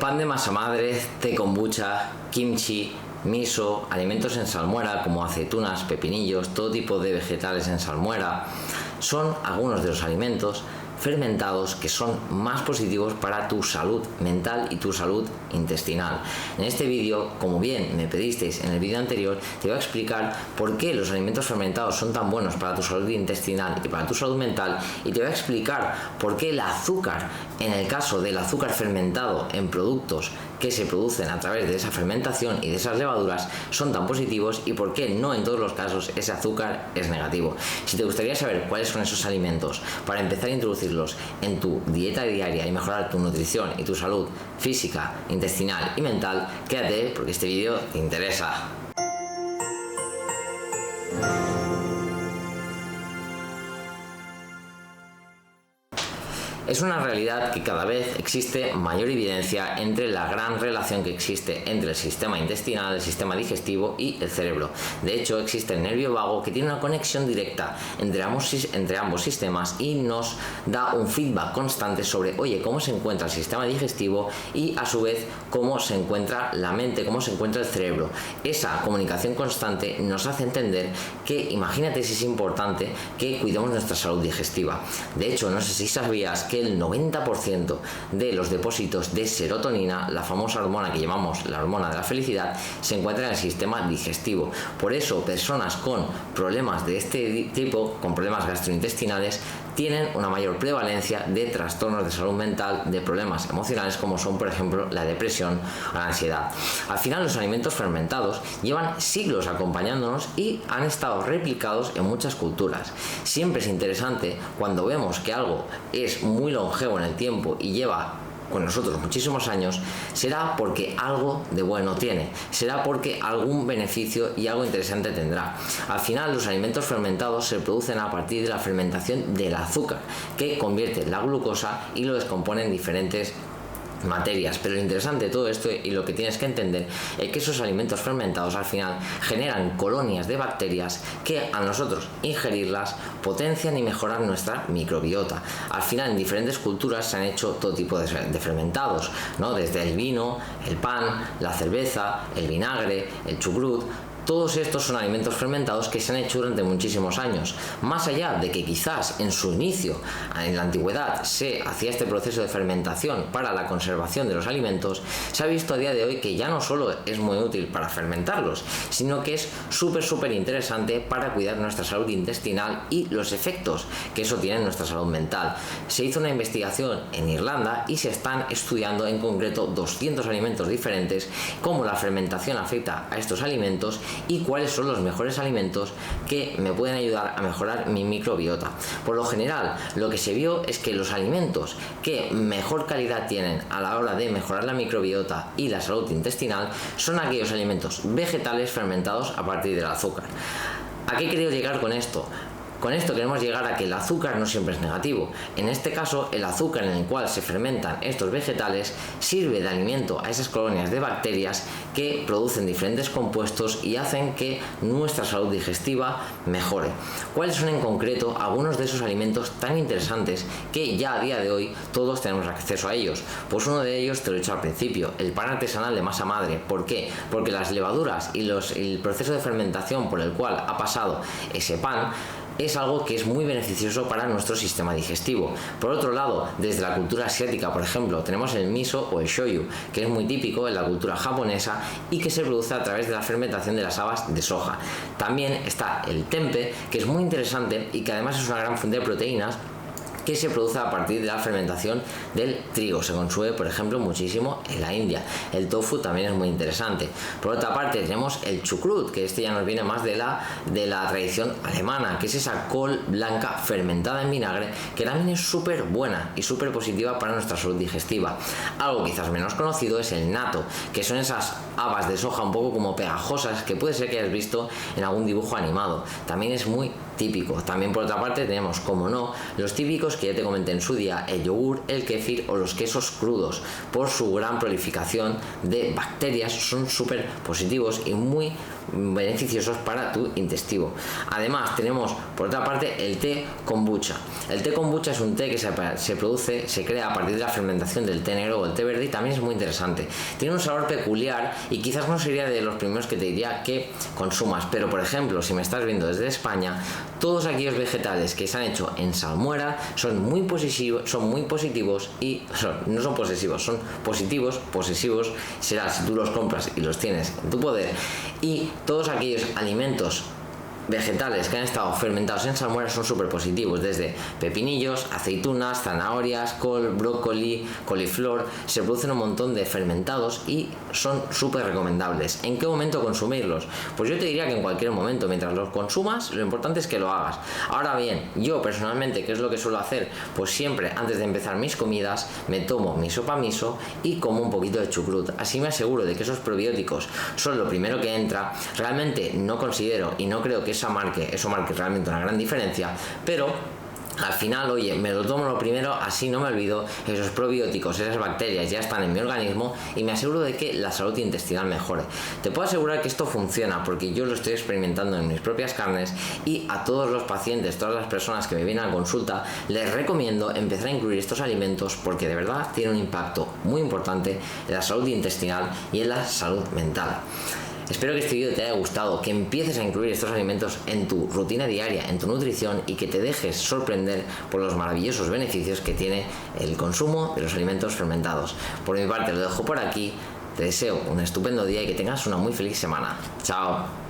Pan de masa madre, té kombucha, kimchi, miso, alimentos en salmuera como aceitunas, pepinillos, todo tipo de vegetales en salmuera, son algunos de los alimentos fermentados que son más positivos para tu salud mental y tu salud intestinal. En este vídeo, como bien me pedisteis en el vídeo anterior, te voy a explicar por qué los alimentos fermentados son tan buenos para tu salud intestinal y para tu salud mental, y te voy a explicar por qué el azúcar, en el caso del azúcar fermentado en productos que se producen a través de esa fermentación y de esas levaduras, son tan positivos, y por qué no en todos los casos ese azúcar es negativo. Si te gustaría saber cuáles son esos alimentos para empezar a introducirlos en tu dieta diaria y mejorar tu nutrición y tu salud física, intestinal y mental, quédate porque este vídeo te interesa. Es una realidad que cada vez existe mayor evidencia entre la gran relación que existe entre el sistema intestinal, el sistema digestivo y el cerebro. De hecho, existe el nervio vago que tiene una conexión directa entre ambos sistemas y nos da un feedback constante sobre, oye, cómo se encuentra el sistema digestivo y a su vez cómo se encuentra la mente, cómo se encuentra el cerebro. Esa comunicación constante nos hace entender que, imagínate si es importante que cuidemos nuestra salud digestiva. De hecho, no sé si sabías que el 90% de los depósitos de serotonina, la famosa hormona que llamamos la hormona de la felicidad, se encuentra en el sistema digestivo. Por eso, personas con problemas de este tipo, con problemas gastrointestinales, tienen una mayor prevalencia de trastornos de salud mental, de problemas emocionales como son, por ejemplo, la depresión o la ansiedad. Al final, los alimentos fermentados llevan siglos acompañándonos y han estado replicados en muchas culturas. Siempre es interesante cuando vemos que algo es muy longevo en el tiempo y lleva con nosotros muchísimos años, será porque algo de bueno tiene, será porque algún beneficio y algo interesante tendrá. Al final, los alimentos fermentados se producen a partir de la fermentación del azúcar, que convierte la glucosa y lo descompone en diferentes materias. Pero lo interesante de todo esto y lo que tienes que entender es que esos alimentos fermentados al final generan colonias de bacterias que a nosotros ingerirlas potencian y mejoran nuestra microbiota. Al final, en diferentes culturas se han hecho todo tipo de fermentados, ¿no? Desde el vino, el pan, la cerveza, el vinagre, el chucrut. Todos estos son alimentos fermentados que se han hecho durante muchísimos años. Más allá de que quizás en su inicio, en la antigüedad, se hacía este proceso de fermentación para la conservación de los alimentos, se ha visto a día de hoy que ya no solo es muy útil para fermentarlos, sino que es súper interesante para cuidar nuestra salud intestinal y los efectos que eso tiene en nuestra salud mental. Se hizo una investigación en Irlanda y se están estudiando en concreto 200 alimentos diferentes, cómo la fermentación afecta a estos alimentos y cuáles son los mejores alimentos que me pueden ayudar a mejorar mi microbiota. Por lo general, lo que se vio es que los alimentos que mejor calidad tienen a la hora de mejorar la microbiota y la salud intestinal son aquellos alimentos vegetales fermentados a partir del azúcar. ¿A qué he querido llegar con esto? Con esto queremos llegar a que el azúcar no siempre es negativo. En este caso, el azúcar en el cual se fermentan estos vegetales sirve de alimento a esas colonias de bacterias que producen diferentes compuestos y hacen que nuestra salud digestiva mejore. ¿Cuáles son en concreto algunos de esos alimentos tan interesantes que ya a día de hoy todos tenemos acceso a ellos? Pues uno de ellos te lo he dicho al principio, el pan artesanal de masa madre. ¿Por qué? Porque las levaduras y el proceso de fermentación por el cual ha pasado ese pan es algo que es muy beneficioso para nuestro sistema digestivo. Por otro lado, desde la cultura asiática, por ejemplo, tenemos el miso o el shoyu, que es muy típico en la cultura japonesa y que se produce a través de la fermentación de las habas de soja. También está el tempe, que es muy interesante y que además es una gran fuente de proteínas, que se produce a partir de la fermentación del trigo. Se consume, por ejemplo, muchísimo en la India. El tofu también es muy interesante. Por otra parte, tenemos el chucrut, que este ya nos viene más de la tradición alemana, que es esa col blanca fermentada en vinagre, que también es súper buena y súper positiva para nuestra salud digestiva. Algo quizás menos conocido es el natto, que son esas habas de soja un poco como pegajosas que puede ser que hayas visto en algún dibujo animado. También es muy típico. También, por otra parte, tenemos, como no, los típicos que ya te comenté en su día, el yogur, el kéfir o los quesos crudos. Por su gran prolificación de bacterias son súper positivos y muy beneficiosos para tu intestino. Además tenemos por otra parte el té kombucha. El té kombucha es un té que se crea a partir de la fermentación del té negro o el té verde y también es muy interesante. Tiene un sabor peculiar y quizás no sería de los primeros que te diría que consumas, pero por ejemplo, si me estás viendo desde España, todos aquellos vegetales que se han hecho en salmuera son muy positivos y no son posesivos, son posesivos será si tú los compras y los tienes en tu poder. Y todos aquellos alimentos vegetales que han estado fermentados en salmuera son súper positivos, desde pepinillos, aceitunas, zanahorias, col, brócoli, coliflor. Se producen un montón de fermentados y son súper recomendables. ¿En qué momento consumirlos? Pues yo te diría que en cualquier momento, mientras los consumas, lo importante es que lo hagas. Ahora bien, yo personalmente, ¿qué es lo que suelo hacer? Pues siempre antes de empezar mis comidas me tomo mi sopa miso y como un poquito de chucrut. Así me aseguro de que esos probióticos son lo primero que entra. Realmente no considero y no creo que eso marque realmente una gran diferencia, pero al final, oye, me lo tomo lo primero, así no me olvido, esos probióticos, esas bacterias ya están en mi organismo y me aseguro de que la salud intestinal mejore. Te puedo asegurar que esto funciona porque yo lo estoy experimentando en mis propias carnes y a todos los pacientes, todas las personas que me vienen a consulta, les recomiendo empezar a incluir estos alimentos porque de verdad tienen un impacto muy importante en la salud intestinal y en la salud mental. Espero que este vídeo te haya gustado, que empieces a incluir estos alimentos en tu rutina diaria, en tu nutrición y que te dejes sorprender por los maravillosos beneficios que tiene el consumo de los alimentos fermentados. Por mi parte lo dejo por aquí, te deseo un estupendo día y que tengas una muy feliz semana. Chao.